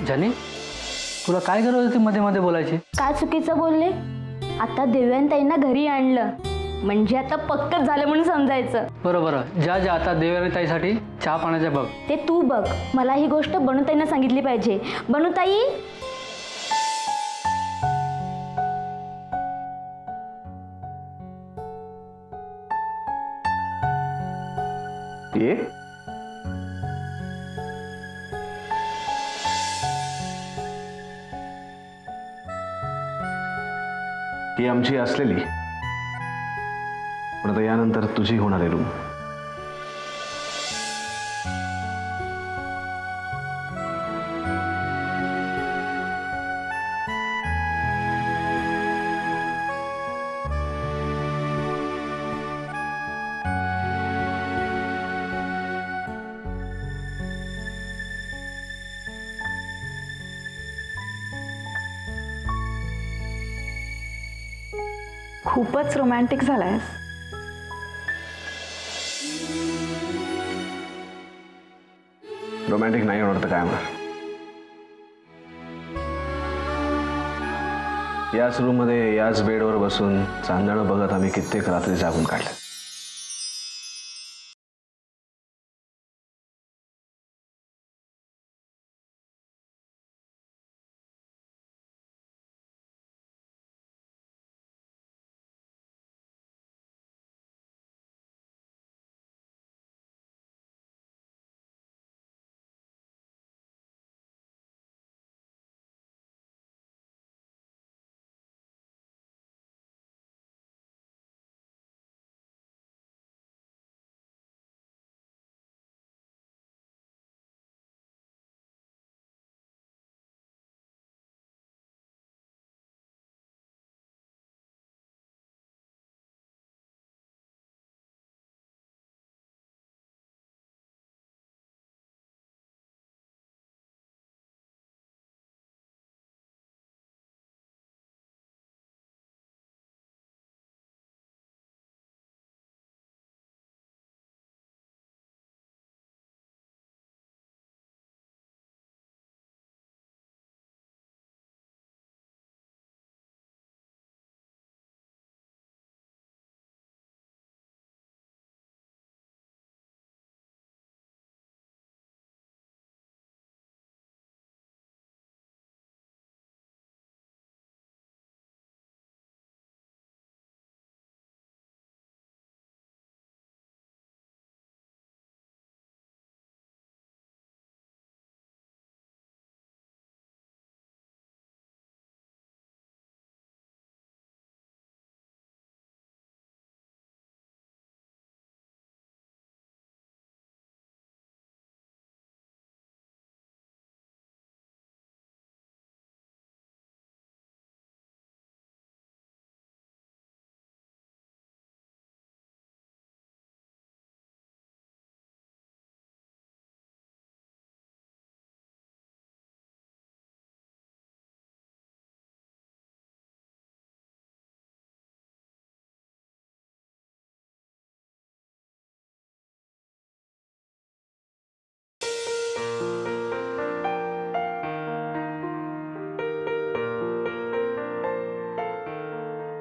जानी तुला काय गरज होती मध्ये मध्ये बोलायची? काय चुकीचं बोलले? आता देवयानीताईंना घरी आणलं म्हणजे आता पक्कच झालं म्हणून समजायचं. बरोबर. ज्या ज्या आता देवयानीताईसाठी चहा पाण्याचे बघ. ते तू बघ. मला ही गोष्ट बनूताईंना सांगितली पाहिजे. बनूताई, ये ही आमची असलेली पण आता यानंतर तुझी होणार आहे रूम. खूपच रोमॅन्टिक झालायस. रोमॅन्टिक नाही होणार तर काय होणार? याच रूम मध्ये याच बेडवर बसून चांदणं बघत आम्ही कित्येक रात्री जागून काढल्या.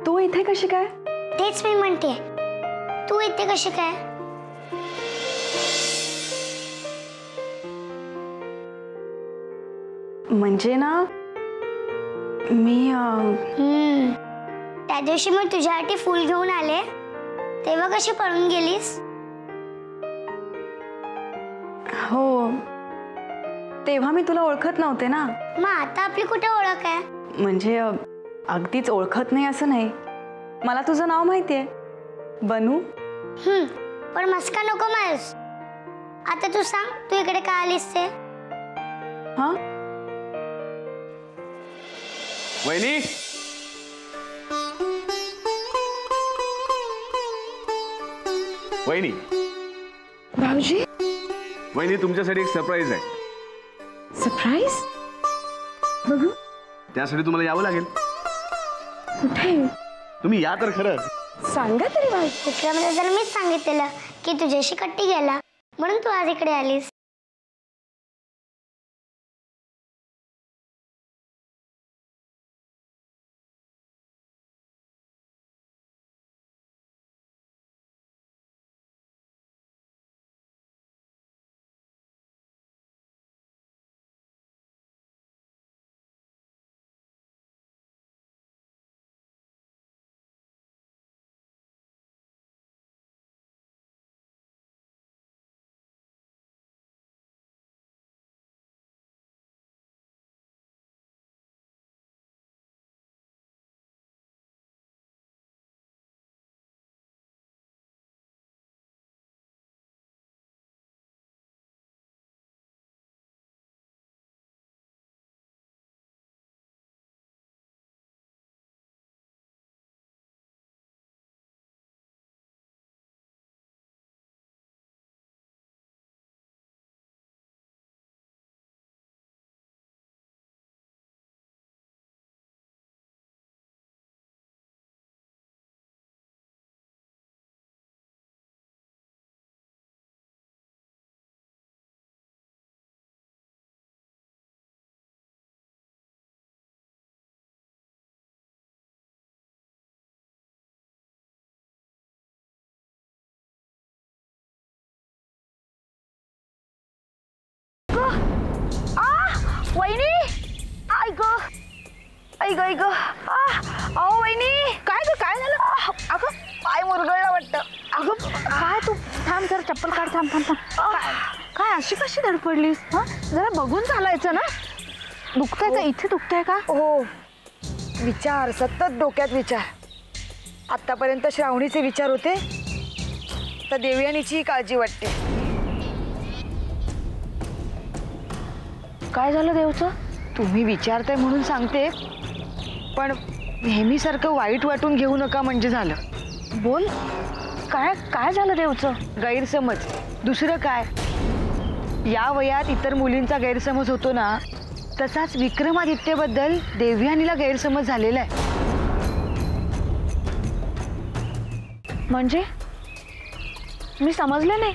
तू इथे कशी काय? तेच मी म्हणते, तू इथे कशी काय? म्हणजे ना मी त्या दिवशी मी तुझ्यासाठी फूल घेऊन आले तेव्हा कशी पळून गेलीस? हो, तेव्हा मी तुला ओळखत नव्हते ना. मग आता आपली कुठे ओळख आहे? म्हणजे अगदीच ओळखत नाही असं नाही. मला तुझं नाव माहितीये, बनू. पण मस्का नको मारूस. आता तू सांग, तू इकडे का आलीस ते? हा, वहिनी, वहिनी, भाऊजी. वहिनी तुमच्यासाठी एक सरप्राईज आहे. सरप्राईज? बघू. त्यासाठी तुम्हाला यावं लागेल. कुठे? तुम्ही या तर खरं. सांगा तरी भाऊ. चित्रामध्ये जर मीच सांगितलेलं की तुझ्याशी कट्टी गेला म्हणून तू आज इकडे आलीस. वहिनी ऐक ऐक अहो वहिनी काय झालं? अगं पाय मुरगळला वाटतं. अगं काय तू थांब जरा चप्पल काढ. थांब काय अशी कशी धडपडलीस? जरा बघून चालायचं ना. दुखतंय का? इथे दुखतंय का? हो, विचार सतत डोक्यात विचार. आतापर्यंत श्रावणीचे विचार होते, तर देवयानीची काळजी वाटते. काय झालं देवचं? तुम्ही विचारताय म्हणून सांगते, पण नेहमीसारखं वाईट वाटून घेऊ नका म्हणजे झालं. बोल, काय झालं देवचं? गैरसमज, दुसरं काय. या वयात इतर मुलींचा गैरसमज होतो ना, तसाच विक्रमादित्यबद्दल देवयानीला गैरसमज झालेला आहे. म्हणजे मी समजले नाही.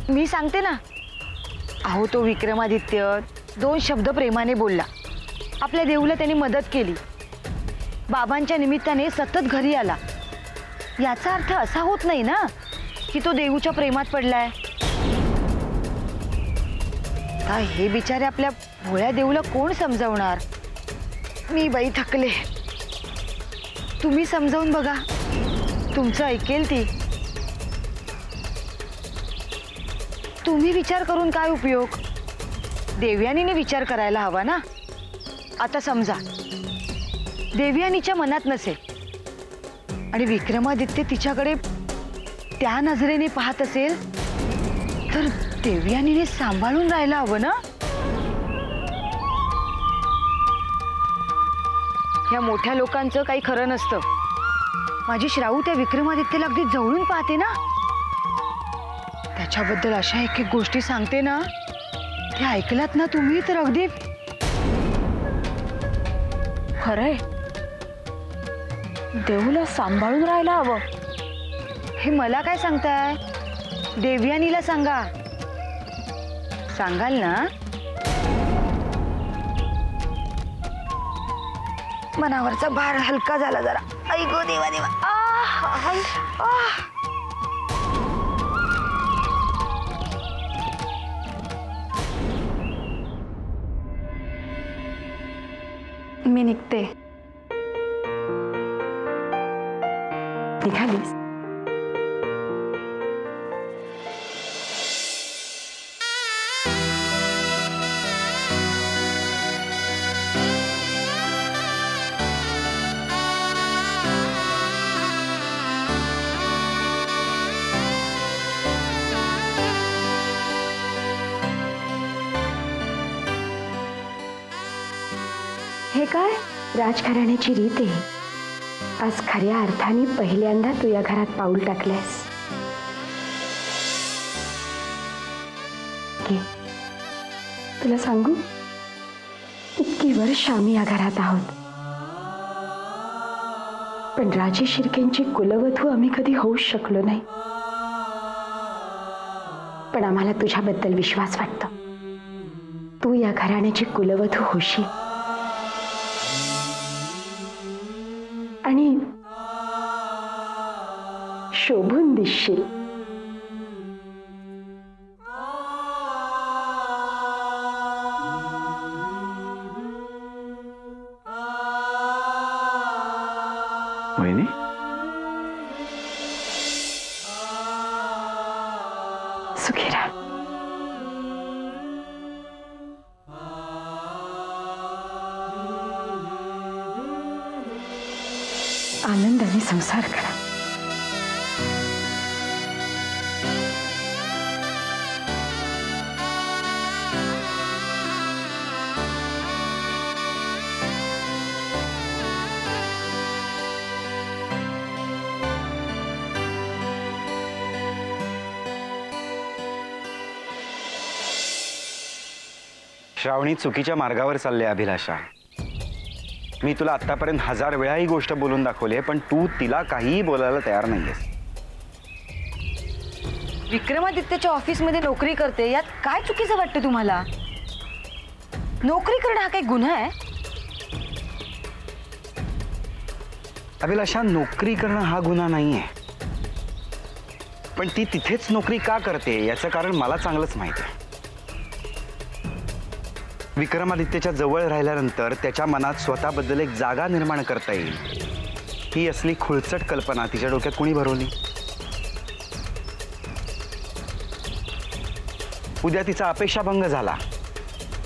मी सांगते ना. अहो, तो विक्रमादित्य 2 शब्द प्रेमाने बोलला. आपल्या देऊला त्यांनी मदत केली. बाबांच्या निमित्ताने सतत घरी आला. याचा अर्थ असा होत नाही ना की तो देऊच्या प्रेमात पडलाय. आता हे बिचारे आपल्या भोळ्या देऊला कोण समजावणार? मी बाई थकले. तुम्ही समजावून बघा, तुमचं ऐकेल ती. तुम्ही विचार करून काय उपयोग? देवयानीने विचार करायला हवा ना. आता समजा देवयानीच्या मनात नसेल आणि विक्रमादित्य तिच्याकडे त्या नजरेने पाहत असेल, तर देवयानीने सांभाळून राहायला हवं ना. ह्या मोठ्या लोकांचं काही खरं नसतं. माझी श्राऊ त्या विक्रमादित्यला अगदी जवळून पाहते ना. त्याच्याबद्दल अशा एक गोष्टी सांगते ना, ते ऐकलात ना तुम्ही तर अगदी खरंय, देऊला सांभाळून राहायला हवं. हे मला काय सांगताय? देवयानीला सांगा. सांगाल ना? मनावरचा भार हलका झाला जरा. आई गो देवा देवा. मी निघते. निघालीस? हे काय राजघराण्याची रीत आहे. आज खऱ्या अर्थाने पहिल्यांदा तू या घरात पाऊल टाकलंयस. तुला सांगू, इतकी वर्ष आम्ही या घरात आहोत, पण राजे शिर्केंची कुलवधू आम्ही कधी होऊच शकलो नाही. पण आम्हाला तुझ्याबद्दल विश्वास वाटतो. तू या घराण्याची कुलवधू होशील आणि शोभून दिसशील. वहिनी, सुखी राहा. आनंदाने संसार करा. श्रावणी चुकीच्या मार्गावर चालले अभिलाषा. मी तुला आतापर्यंत 1000 वेळा ही गोष्ट बोलून दाखवली आहे, पण तू तिला काहीही बोलायला तयार नाहीयेस. विक्रमादित्यच्या ऑफिसमध्ये नोकरी करते, यात काय चुकीचं वाटतं तुम्हाला? नोकरी करणं हा काही गुन्हा आहे? अभिलाषा, नोकरी करणं हा गुन्हा नाहीये, पण ती तिथेच नोकरी का करते याचं कारण मला चांगलंच माहिती आहे. विक्रमादित्यच्या जवळ राहिल्यानंतर त्याच्या मनात स्वतःबद्दल एक जागा निर्माण करता येईल, ही असली खुळचट कल्पना तिच्या डोक्यात कुणी भरवली? उद्या तिचा अपेक्षाभंग झाला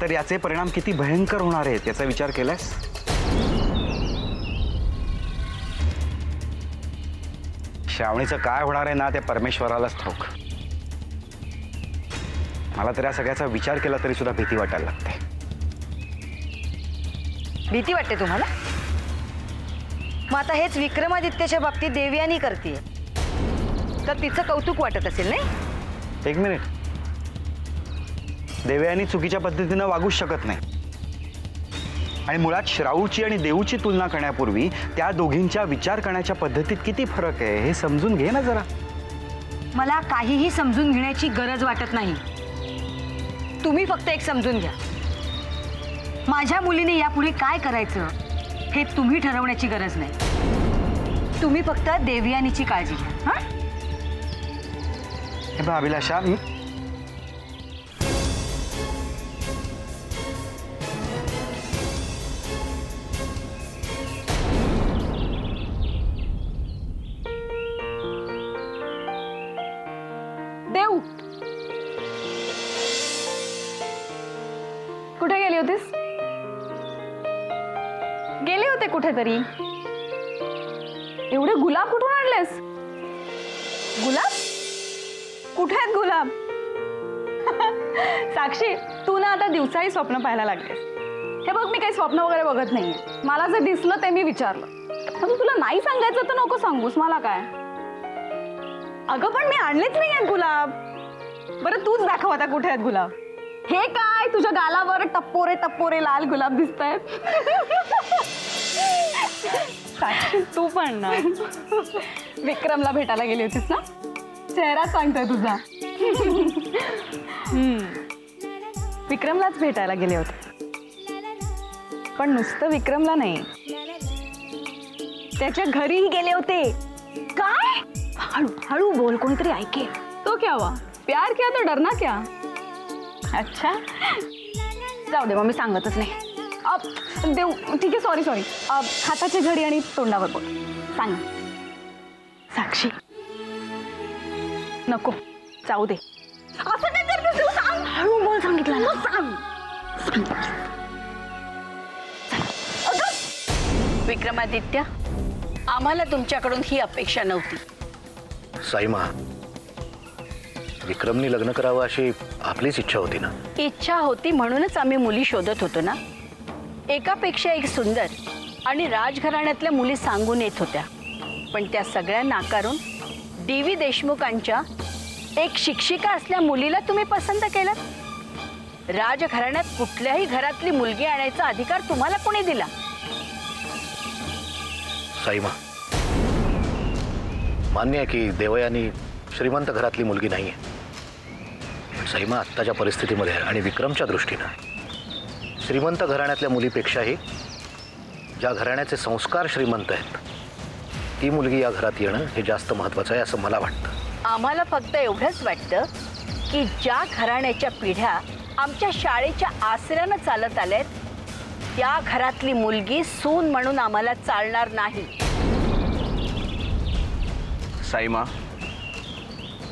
तर याचे परिणाम किती भयंकर होणार आहेत याचा विचार केलास? श्रावणीचं काय होणार आहे ना ते परमेश्वरालाच ठाऊक. मला तर या सगळ्याचा विचार केला तरी सुद्धा भीती वाटायला लागते. भीती वाटते तुम्हाला? मग आता हेच विक्रमादित्यच्या बाबतीत देवयानी करते, तर तिचं कौतुक वाटत असेल नाही? एक मिनिट. देवयानी चुकीच्या पद्धतीनं वागूच शकत नाही. आणि मुळात श्राऊची आणि देऊची तुलना करण्यापूर्वी त्या दोघींच्या विचार करण्याच्या पद्धतीत किती फरक आहे हे समजून घे ना जरा. मला काहीही समजून घेण्याची गरज वाटत नाही. तुम्ही फक्त एक समजून घ्या, माझ्या मुलीने यापुढे काय करायचं हे तुम्ही ठरवण्याची गरज नाही. तुम्ही फक्त देवयानीची काळजी घ्या. हा, हे बघ अभिलाषा, देव, कुठे गेली होतीस? गेले होते कुठेतरी. एवढे गुलाब कुठून आणलेस? गुलाब? कुठे आहेत गुलाब? साक्षी, तू ना आता दिवसाही स्वप्न पाहायला लागलेस. हे बघ, मी काही स्वप्न वगैरे बघत नाहीये. मला जे दिसलं ते मी विचारलं. आता तुला नाही सांगायचं तर नको सांगूस, मला काय. अगं पण मी आणलेच नाही आहेत गुलाब. बरं तूच दाखव आता कुठे आहेत गुलाब. हे काय, तुझ्या गालावर टप्पोरे टप्पोरे लाल गुलाब दिसत आहेत. साक्षी, तू पण ना विक्रमला भेटायला गेली होतीस ना? चेहरा सांगतोय तुझा. विक्रमलाच भेटायला गेले होते, पण नुसतं विक्रमला नाही, त्याच्या घरीही गेले होते. काय? हळू हळू बोल, कोणीतरी ऐके. तो क्या हुआ? प्यार किया तो डरना क्या? अच्छा, जाऊ दे मग, मी सांगतच नाही. देव, ठीक आहे, सॉरी सॉरी. हाताची घडी आणि तोंडावर बोल. सांग. साक्षी, नको, जाऊ दे. असं काय करतेस तू? सांग. हळू बोल, सांगितलं ना. सांग. विक्रमादित्य, आम्हाला तुमच्याकडून ही अपेक्षा नव्हती. साईमा, विक्रमनी लग्न करावं अशी आपलीच इच्छा होती ना? इच्छा होती म्हणूनच आम्ही मुली शोधत होतो ना. एकापेक्षा एक सुंदर आणि राजघराण्यातल्या मुली सांगून येत होत्या, पण त्या सगळ्या नाकारून डी.व्ही. देशमुखांच्या एक शिक्षिका असल्या मुलीला तुम्ही पसंत केलं. राजघराण्यात कुठल्याही घरातली मुलगी आणायचा अधिकार तुम्हाला कोणी दिला? साईमा, मान्य आहे की देवयानी श्रीमंत घरातली मुलगी नाहीये, पण साईमा आत्ताच्या परिस्थितीमध्ये आणि विक्रमच्या दृष्टीनं श्रीमंत घराण्यातल्या मुलीपेक्षाही ज्या घराण्याचे संस्कार श्रीमंत आहेत ती मुलगी या घरात येणं हे जास्त महत्त्वाचं आहे असं मला वाटतं. आम्हाला फक्त एवढंच वाटतं की ज्या घराण्याच्या पिढ्या आमच्या शाळेच्या आसऱ्यानं चालत आल्यात त्या घरातली मुलगी सून म्हणून आम्हाला चालणार नाही. साईमा,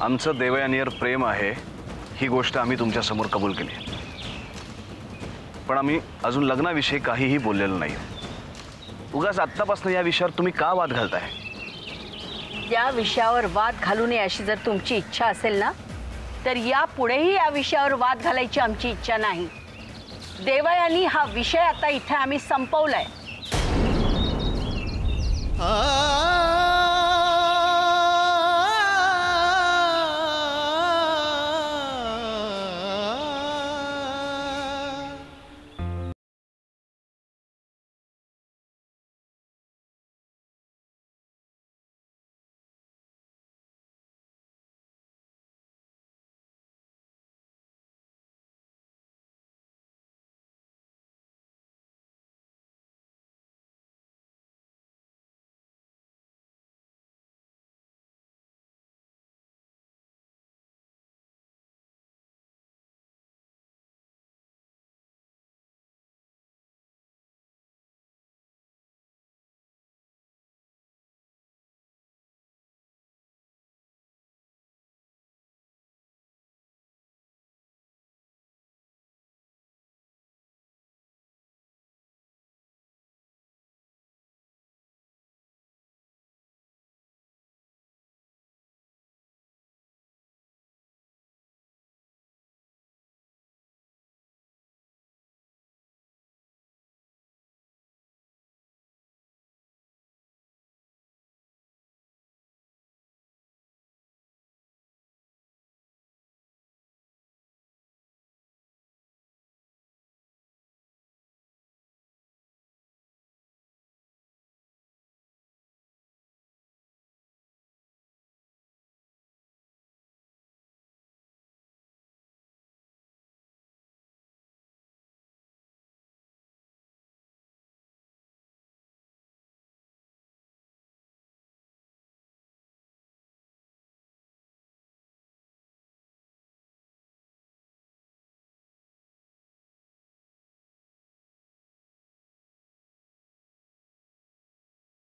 आमचं देवयानीवर प्रेम आहे ही गोष्ट आम्ही तुमच्या समोर कबूल केली, पण आम्ही अजून लग्नाविषयी काहीही बोललेलो नाही. उगाच आत्तापासून या विषयावर तुम्ही का वाद घालताय? या विषयावर वाद घालू नये अशी जर तुमची इच्छा असेल ना, तर यापुढेही या विषयावर वाद घालायची आमची इच्छा नाही. देवयानी हा विषय आता इथे आम्ही संपवलाय.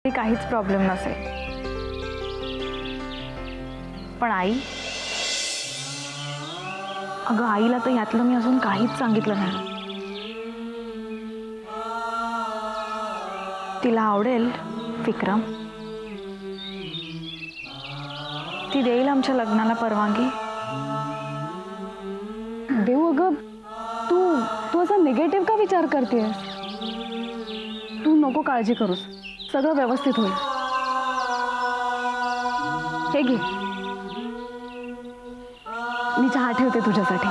काहीच प्रॉब्लेम नसेल. पण आई, अगं आईला तर यातलं मी अजून काहीच सांगितलं नाही. तिला आवडेल विक्रम, ती देईल आमच्या लग्नाला परवानगी. देऊ. अगं तू असा निगेटिव्ह का विचार करतेस? तू नको काळजी करूस, सगळं व्यवस्थित होईल. हे घे, मी चहा ठेवते तुझ्यासाठी.